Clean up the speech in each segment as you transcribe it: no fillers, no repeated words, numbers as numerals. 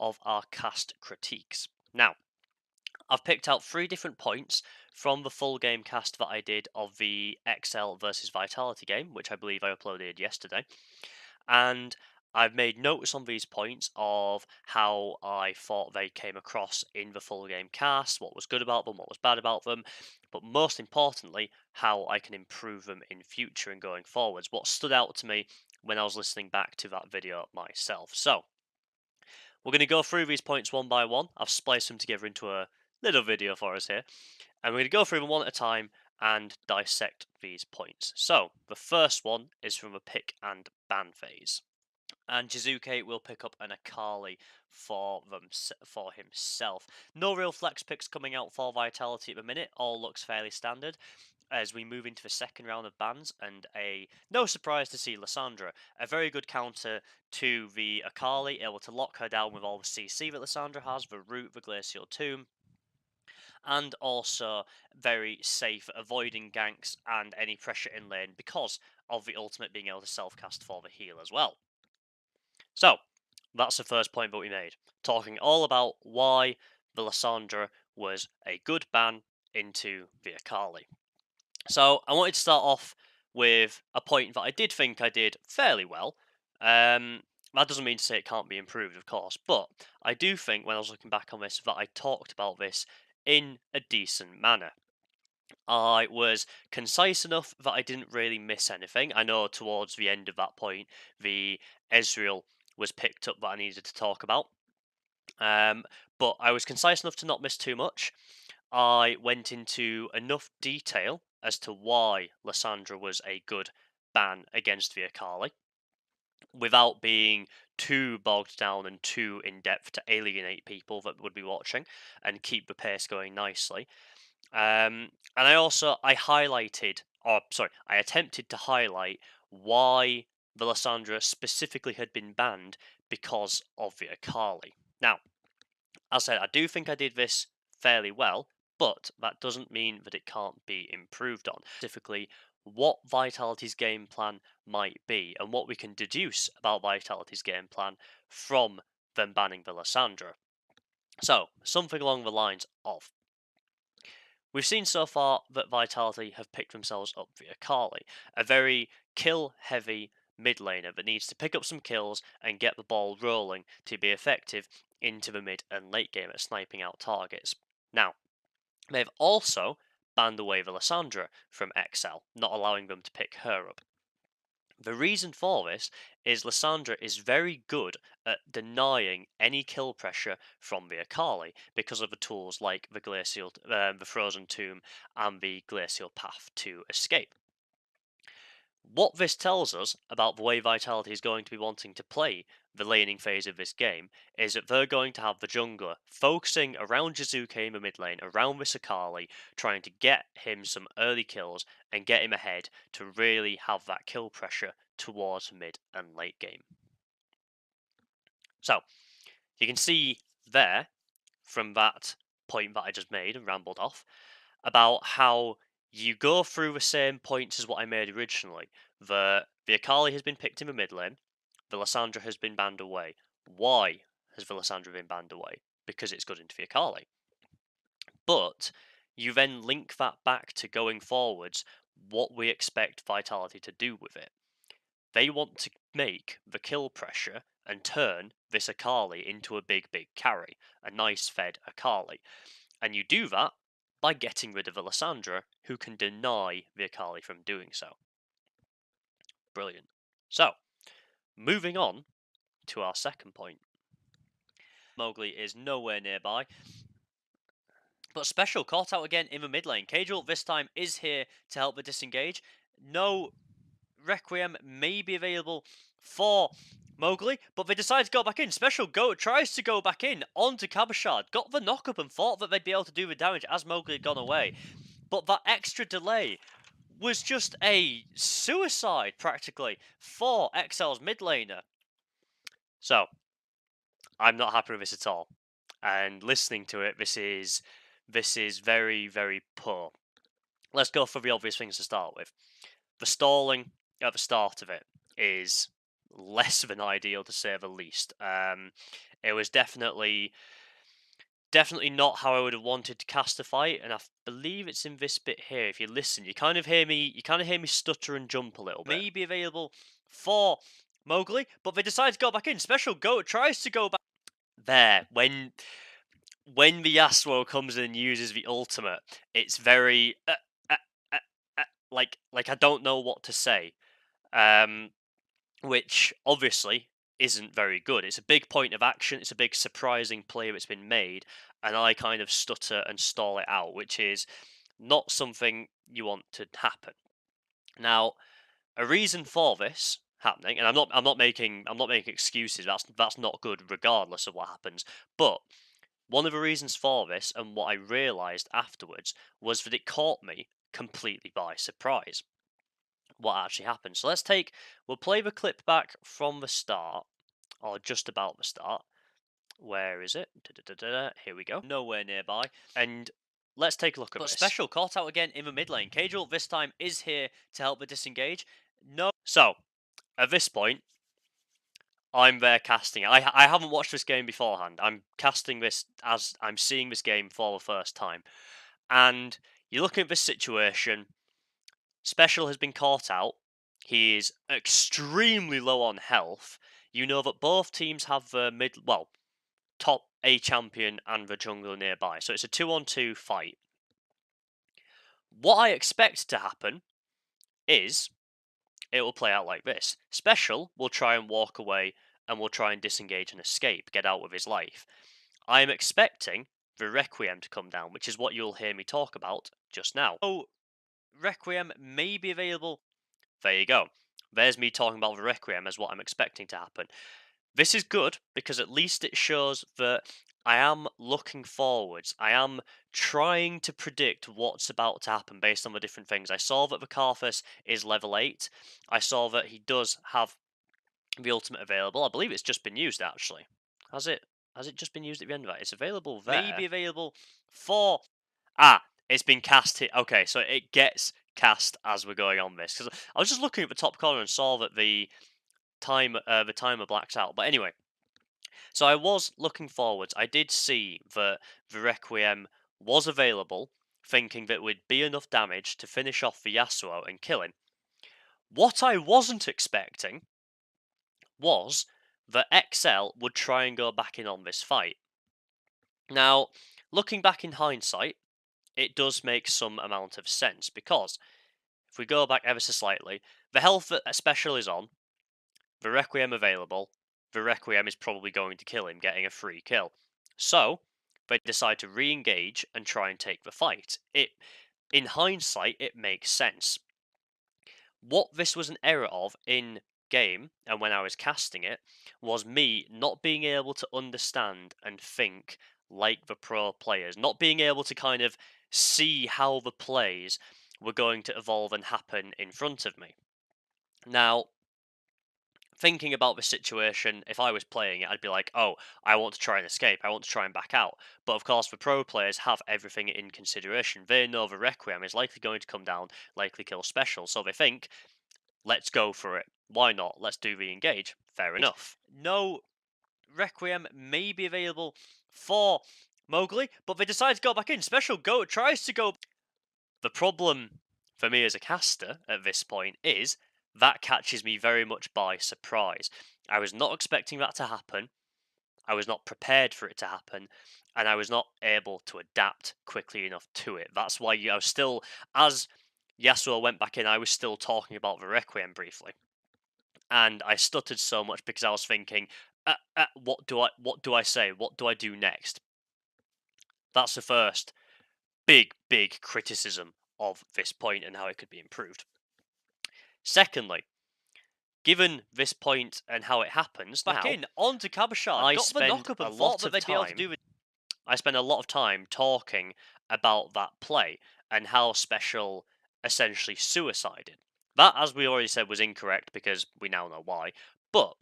of our cast critiques. Now, I've picked out 3 different points from the full game cast that I did of the XL versus Vitality game, which I believe I uploaded yesterday. And I've made notes on these points of how I thought they came across in the full game cast, what was good about them, what was bad about them, but most importantly, how I can improve them in future and going forwards. What stood out to me when I was listening back to that video myself. So, we're going to go through these points one by one. I've spliced them together into a little video for us here. And we're going to go through them one at a time and dissect these points. So, the first one is from the pick and ban phase. And Jizuke will pick up an Akali for himself. No real flex picks coming out for Vitality at the minute. All looks fairly standard as we move into the second round of bans, and no surprise to see Lissandra, a very good counter to the Akali, able to lock her down with all the CC that Lissandra has, the root, the Glacial Tomb, and also very safe at avoiding ganks and any pressure in lane because of the ultimate being able to self-cast for the heal as well. So, that's the first point that we made, talking all about why the Lissandra was a good ban into the Akali. So, I wanted to start off with a point that I did think I did fairly well. That doesn't mean to say it can't be improved, of course, but I do think when I was looking back on this that I talked about this in a decent manner. I was concise enough that I didn't really miss anything. I know towards the end of that point, the Ezreal was picked up that I needed to talk about. But I was concise enough to not miss too much. I went into enough detail as to why Lissandra was a good ban against the Akali without being too bogged down and too in depth to alienate people that would be watching and keep the pace going nicely. And I highlighted, or sorry, I attempted to highlight why the Lissandra specifically had been banned because of the Akali. Now, as I said, I do think I did this fairly well, but that doesn't mean that it can't be improved on. Specifically, what Vitality's game plan might be, and what we can deduce about Vitality's game plan from them banning the Lissandra. So, something along the lines of, we've seen so far that Vitality have picked themselves up the Akali, a very kill-heavy mid laner that needs to pick up some kills and get the ball rolling to be effective into the mid and late game at sniping out targets. Now, they've also banned away the Lissandra from XL, not allowing them to pick her up. The reason for this is Lissandra is very good at denying any kill pressure from the Akali because of the tools like the Frozen Tomb, and the Glacial Path to escape. What this tells us about the way Vitality is going to be wanting to play the laning phase of this game is that they're going to have the jungler focusing around Jizuke in the mid lane, around this Akali, trying to get him some early kills and get him ahead to really have that kill pressure towards mid and late game. So, you can see there, from that point that I just made and rambled off, about how you go through the same points as what I made originally. The Akali has been picked in the mid lane, the Lissandra has been banned away. Why has the Lissandra been banned away? Because it's good into the Akali. But you then link that back to going forwards, what we expect Vitality to do with it. They want to make the kill pressure and turn this Akali into a big carry, a nice fed Akali. And you do that by getting rid of the Lissandra, who can deny the Akali from doing so. Brilliant. So, moving on to our second point. Mowgli is nowhere nearby, but Special caught out again in the mid lane. Cajal this time is here to help the disengage. No Requiem may be available for Mowgli, but they decide to go back in. Special tries to go back in onto Cabochard, got the knock-up and thought that they'd be able to do the damage as Mowgli had gone away. But that extra delay was just a suicide, practically, for XL's mid laner. So, I'm not happy with this at all. And listening to it, this is very, very poor. Let's go for the obvious things to start with. The stalling at the start of it is less than ideal, to say the least. It was definitely not how I would have wanted to cast a fight, and I believe it's in this bit here. If you listen, you kind of hear me stutter and jump a little bit. May be available for Mowgli, but they decide to go back in. Special Goat tries to go back there when the Yasuo comes in and uses the ultimate. It's very uh, like I don't know what to say. Um, which obviously isn't very good. It's a big point of action, it's a big surprising play that's been made, and I kind of stutter and stall it out, which is not something you want to happen. Now, a reason for this happening, and I'm not making excuses, that's not good regardless of what happens, but one of the reasons for this, and what I realised afterwards, was that it caught me completely by surprise what actually happened. So we'll play the clip back from the start, or just about the start. Where is it? Da-da-da-da. Here we go. Nowhere nearby. And let's take a look at this. Special caught out again in the mid lane. Cagel this time is here to help the disengage. No. So, at this point, I'm there casting it. I haven't watched this game beforehand. I'm casting this as I'm seeing this game for the first time. And you're looking at this situation. Special has been caught out. He is extremely low on health. You know that both teams have the top A champion and the jungler nearby. So it's a 2-on-2 fight. What I expect to happen is it will play out like this. Special will try and walk away and will try and disengage and escape, get out with his life. I am expecting the Requiem to come down, which is what you'll hear me talk about just now. So, Requiem may be available. There you go. There's me talking about the Requiem as what I'm expecting to happen. This is good because at least it shows that I am looking forwards. I am trying to predict what's about to happen based on the different things. I saw that the Karthus is level 8. I saw that he does have the ultimate available. I believe it's just been used actually. Has it? Has it just been used at the end of that? It's available there. Maybe available for... it's been cast here. Okay, so it gets cast as we're going on this. Because I was just looking at the top corner and saw that the timer blacks out. But anyway, so I was looking forwards. I did see that the Requiem was available, thinking that it would be enough damage to finish off the Yasuo and kill him. What I wasn't expecting was that XL would try and go back in on this fight. Now, looking back in hindsight, it does make some amount of sense, because if we go back ever so slightly, the health that a special is on, the Requiem available, the Requiem is probably going to kill him, getting a free kill. So, they decide to re-engage and try and take the fight. In hindsight, it makes sense. What this was an error of in game, and when I was casting it, was me not being able to understand and think like the pro players, not being able to kind of see how the plays were going to evolve and happen in front of me. Now, thinking about the situation, if I was playing it, I'd be like, oh, I want to try and escape, I want to try and back out. But of course, the pro players have everything in consideration. They know the Requiem is likely going to come down, likely kill special, so they think, let's go for it. Why not? Let's do the engage. Fair enough. No, Requiem may be available for Mowgli, but they decide to go back in. Special Goat tries to go. The problem for me as a caster at this point is that catches me very much by surprise. I was not expecting that to happen. I was not prepared for it to happen, and I was not able to adapt quickly enough to it. That's why I was still, as Yasuo went back in, I was still talking about the Requiem briefly, and I stuttered so much because I was thinking, what do I say? What do I do next? That's the first big criticism of this point and how it could be improved. Secondly, given this point and how it happens, back in on to Kabashard. I spent a lot of time. I spent a lot of time talking about that play and how special essentially suicided. That, as we already said, was incorrect because we now know why. But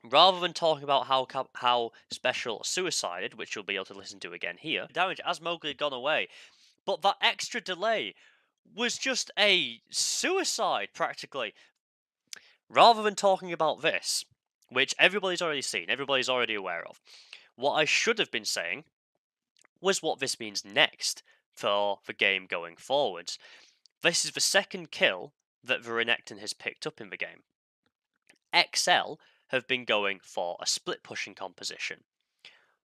rather than talking about how special suicided, which you'll be able to listen to again here, damage as Mowgli had gone away, but that extra delay was just a suicide practically. Rather than talking about this, which everybody's already seen, everybody's already aware of, what I should have been saying was what this means next for the game going forwards. This is the second kill that the Renekton has picked up in the game. XL have been going for a split pushing composition.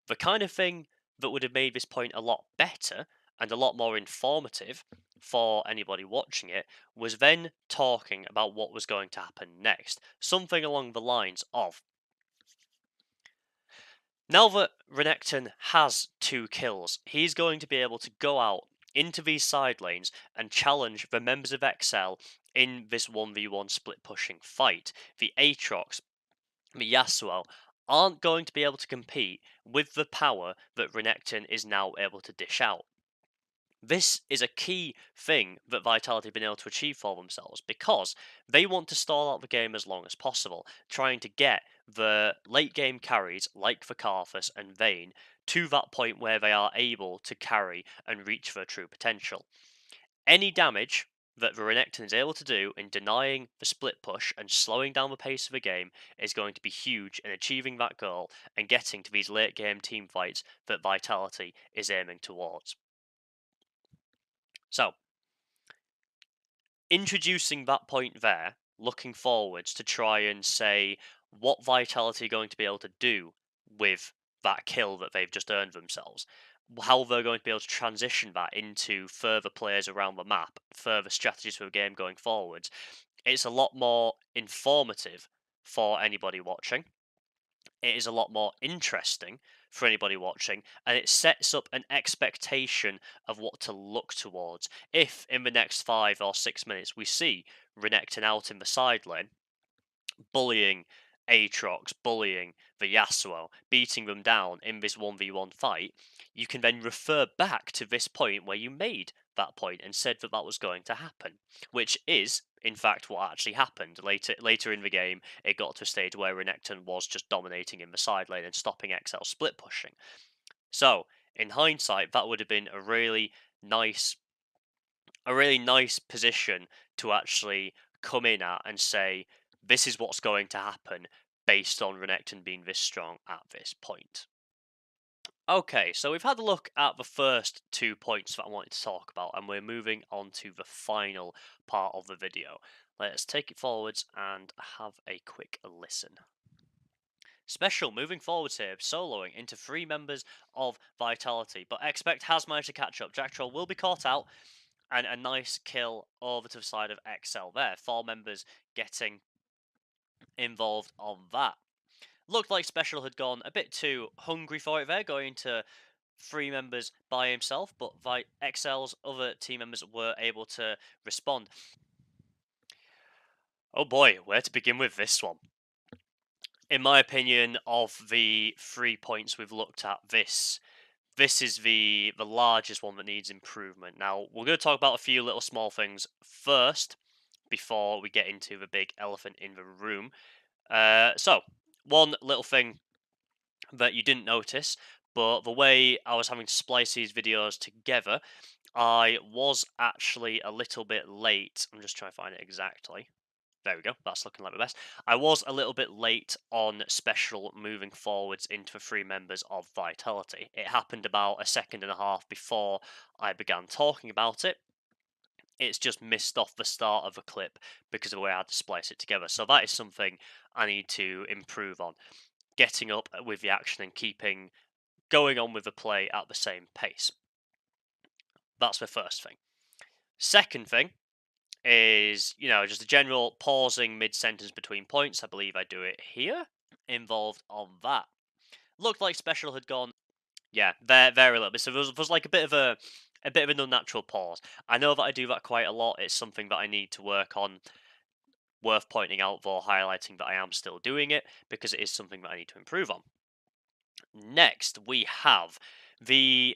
The kind of thing that would have made this point a lot better and a lot more informative for anybody watching it was then talking about what was going to happen next. Something along the lines of, now that Renekton has 2 kills, he's going to be able to go out into these side lanes and challenge the members of XL in this 1v1 split pushing fight. The Aatrox, the Yasuo, aren't going to be able to compete with the power that Renekton is now able to dish out. This is a key thing that Vitality have been able to achieve for themselves because they want to stall out the game as long as possible, trying to get the late game carries like Vakarthus and Vayne to that point where they are able to carry and reach their true potential. Any damage that the Renekton is able to do in denying the split push and slowing down the pace of the game is going to be huge in achieving that goal and getting to these late game team fights that Vitality is aiming towards. So, introducing that point there, looking forwards to try and say what Vitality are going to be able to do with that kill that they've just earned themselves, how they're going to be able to transition that into further players around the map, further strategies for the game going forwards. It's a lot more informative for anybody watching. It is a lot more interesting for anybody watching, and it sets up an expectation of what to look towards. If in the next 5 or 6 minutes we see Renekton out in the side lane, bullying Aatrox, bullying the Yasuo, beating them down in this 1v1 fight, you can then refer back to this point where you made that point and said that that was going to happen, which is, in fact, what actually happened. Later in the game, it got to a stage where Renekton was just dominating in the side lane and stopping XL split pushing. So, in hindsight, that would have been nice a really nice position to actually come in at and say, this is what's going to happen based on Renekton being this strong at this point. Okay, so we've had a look at the first 2 points that I wanted to talk about, and we're moving on to the final part of the video. Let's take it forwards and have a quick listen. Special moving forwards here, soloing into 3 members of Vitality, but Expect has managed to catch up. Jack Troll will be caught out, and a nice kill over to the side of XL there. 4 members getting involved on that. Looked like Special had gone a bit too hungry for it there, going to 3 members by himself, but XL's other team members were able to respond. Oh boy, where to begin with this one? In my opinion, of the 3 points we've looked at, this is the largest one that needs improvement. Now, we're going to talk about a few little small things first before we get into the big elephant in the room. So, one little thing that you didn't notice, but the way I was having to splice these videos together, I was actually a little bit late. I'm just trying to find it exactly. There we go. That's looking like the best. I was a little bit late on Special moving forwards into the 3 members of Vitality. It happened about a second and a half before I began talking about it. It's just missed off the start of the clip because of the way I had to splice it together. So that is something I need to improve on. Getting up with the action and going on with the play at the same pace. That's the first thing. Second thing is, just a general pausing mid-sentence between points. I believe I do it here. Involved on that. Looked like Special had gone, yeah, very little bit. So there was like a bit of an unnatural pause. I know that I do that quite a lot. It's something that I need to work on. Worth pointing out for highlighting that I am still doing it because it is something that I need to improve on. Next, we have a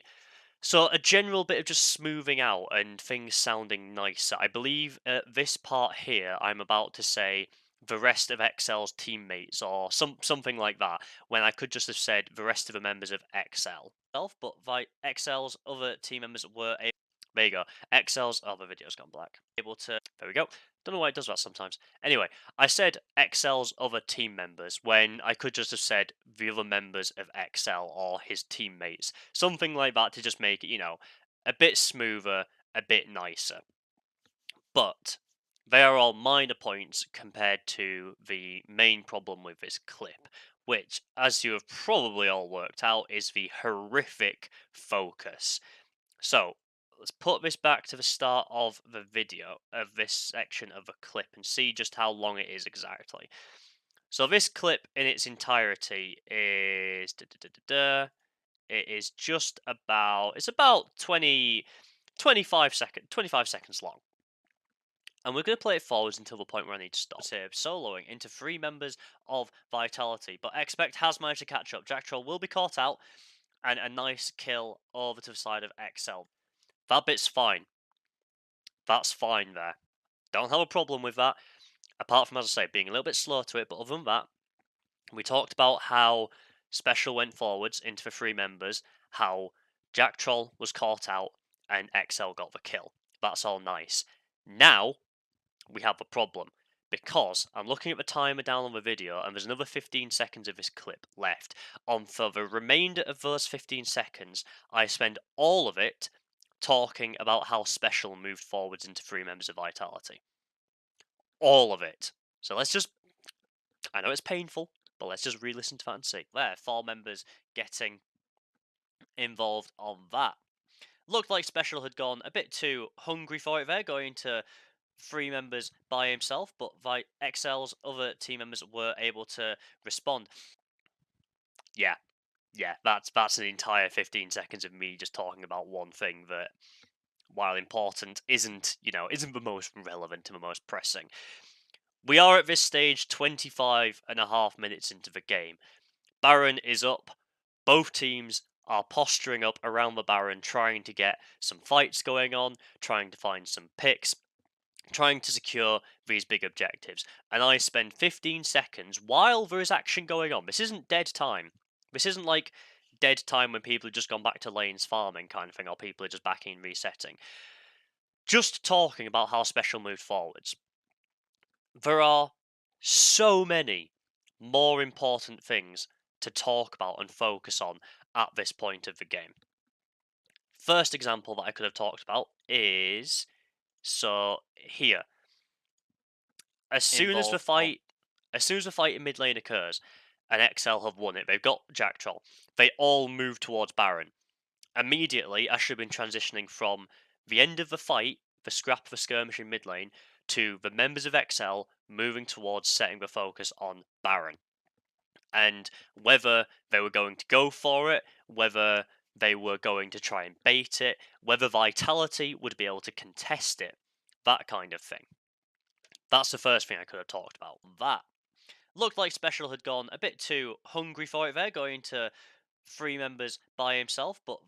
general bit of just smoothing out and things sounding nicer. I believe this part here, I'm about to say the rest of XL's teammates or something like that, when I could just have said the rest of the members of XL. But XL's other team members were able. There you go. XL's. Oh, the video's gone black. Able to There we go. Don't know why it does that sometimes. Anyway, I said XL's other team members when I could just have said the other members of XL or his teammates. Something like that to just make it, a bit smoother, a bit nicer. But they are all minor points compared to the main problem with this clip, which, as you have probably all worked out, is the horrific focus. So, let's put this back to the start of the video, of this section of the clip, and see just how long it is exactly. So, this clip in its entirety is. It is just about. It's about 25 seconds long. And we're going to play it forwards until the point where I need to stop. Here, soloing into 3 members of Vitality, but expect has managed to catch up. Jack Troll will be caught out, and a nice kill over to the side of XL. That bit's fine. That's fine there. Don't have a problem with that. Apart from, as I say, being a little bit slow to it, but other than that, we talked about how Special went forwards into the 3 members, how Jack Troll was caught out, and XL got the kill. That's all nice. Now, we have a problem because I'm looking at the timer down on the video and there's another 15 seconds of this clip left. For the remainder of those 15 seconds, I spend all of it talking about how Special moved forwards into 3 members of Vitality. All of it. So let's just. I know it's painful, but let's just re listen to that and see. There, 4 members getting involved on that. Looked like Special had gone a bit too hungry for it there, going to 3 members by himself, but XL's other team members were able to respond. Yeah, that's an entire 15 seconds of me just talking about one thing that, while important, isn't the most relevant and the most pressing. We are at this stage 25 and a half minutes into the game. Baron is up. Both teams are posturing up around the Baron, trying to get some fights going on, trying to find some picks, trying to secure these big objectives. And I spend 15 seconds while there is action going on. This isn't dead time. This isn't like dead time when people have just gone back to lanes farming kind of thing, or people are just back in resetting. Just talking about how Special moved forwards. There are so many more important things to talk about and focus on at this point of the game. First example that I could have talked about is here. As soon as the fight in mid lane occurs, and XL have won it, they've got Jack Troll. They all move towards Baron. Immediately, I should have been transitioning from the end of the fight, the scrap of a skirmish in mid lane, to the members of XL moving towards setting the focus on Baron. And whether they were going to go for it, whether they were going to try and bait it, whether Vitality would be able to contest it, that kind of thing. That's the first thing I could have talked about. That looked like Special had gone a bit too hungry for it there, going to 3 members by himself, but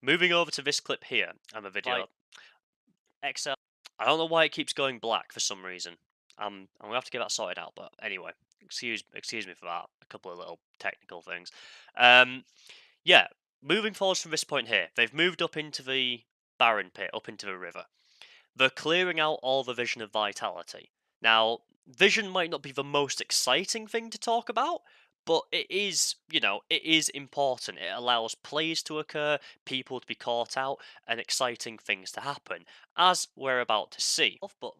moving over to this clip here and the video. XL. I don't know why it keeps going black for some reason. I'm gonna have to get that sorted out, but anyway, excuse me for that. A couple of little technical things. Yeah, moving forwards from this point here, they've moved up into the Baron pit, up into the river. They're clearing out all the vision of Vitality. Now, vision might not be the most exciting thing to talk about, but it is, it is important. It allows plays to occur, people to be caught out, and exciting things to happen, as we're about to see. But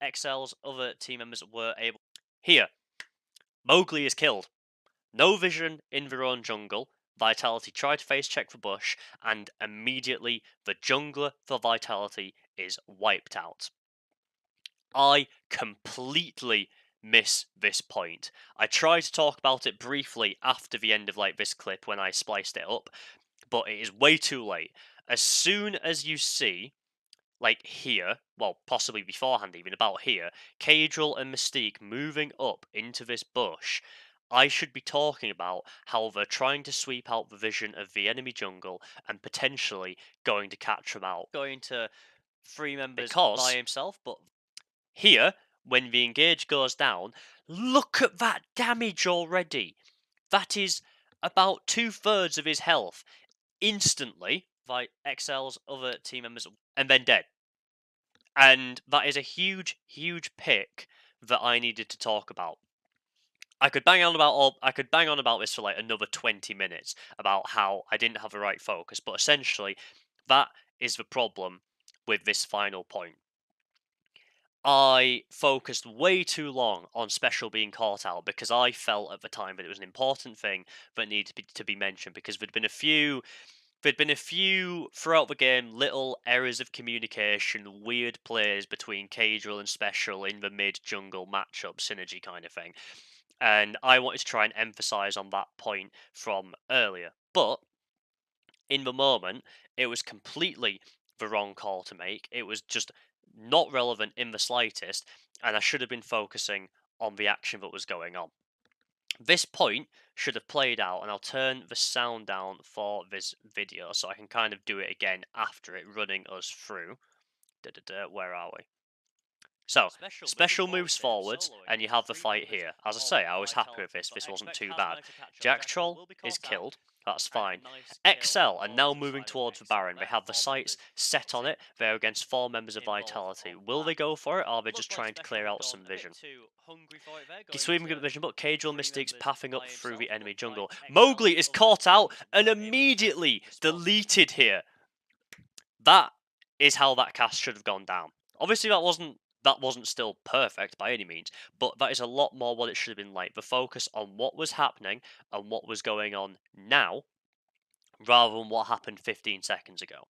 XL's other team members were able. Here, Mowgli is killed. No vision in their own jungle. Vitality try to face check for bush, and immediately the jungler for Vitality is wiped out. I completely miss this point. I tried to talk about it briefly after the end of this clip when I spliced it up, but it is way too late. As soon as you see, here, well, possibly beforehand even, about here, Cadril and Mystique moving up into this bush, I should be talking about how they're trying to sweep out the vision of the enemy jungle and potentially going to catch them out. Going to 3 members by himself, but here, when the engage goes down, look at that damage already. That is about 2/3 of his health. Instantly, XL's other team members, and then dead. And that is a huge, huge pick that I needed to talk about. I could bang on about this for like another 20 minutes about how I didn't have the right focus, but essentially that is the problem with this final point. I focused way too long on special being caught out because I felt at the time that it was an important thing that needed to be mentioned because there'd been a few throughout the game little errors of communication, weird plays between Cadrill and Special in the mid jungle matchup synergy kind of thing. And I wanted to try and emphasize on that point from earlier. But in the moment, it was completely the wrong call to make. It was just not relevant in the slightest, and I should have been focusing on the action that was going on. This point should have played out, and I'll turn the sound down for this video so I can kind of do it again after it running us through. Where are we? So, special moves forwards, and you have the fight here. As I say, I was happy with this. This wasn't too bad. Jack Troll is killed. That's fine. XL are now moving towards the Baron. They have the sights set on it. They're against 4 members of Vitality. Will they go for it, or are they just trying to clear out some vision? Sweeping good vision, but Cadrill Mystics pathing up through the enemy jungle. Mowgli is caught out and immediately deleted here. That is how that cast should have gone down. Obviously, that wasn't still perfect by any means, but that is a lot more what it should have been like. The focus on what was happening and what was going on now, rather than what happened 15 seconds ago.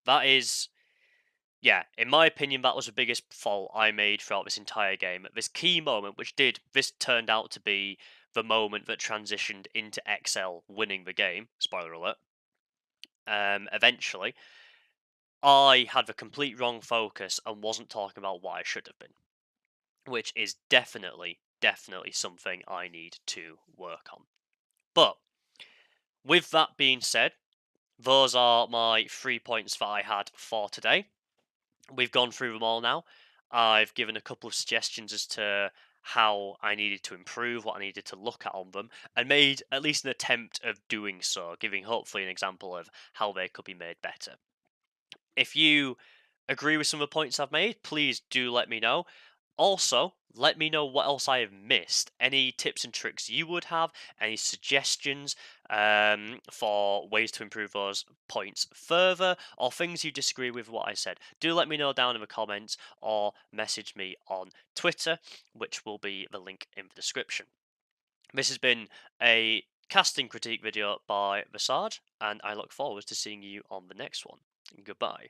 That is, yeah, in my opinion, that was the biggest fault I made throughout this entire game. At this key moment, this turned out to be the moment that transitioned into XL winning the game. Spoiler alert. Eventually, I had the complete wrong focus and wasn't talking about what I should have been, which is definitely, definitely something I need to work on. But with that being said, those are my 3 points that I had for today. We've gone through them all now. I've given a couple of suggestions as to how I needed to improve, what I needed to look at on them, and made at least an attempt of doing so, giving hopefully an example of how they could be made better. If you agree with some of the points I've made, please do let me know. Also, let me know what else I have missed. Any tips and tricks you would have, any suggestions for ways to improve those points further, or things you disagree with what I said. Do let me know down in the comments or message me on Twitter, which will be the link in the description. This has been a casting critique video by Visage, and I look forward to seeing you on the next one. Goodbye.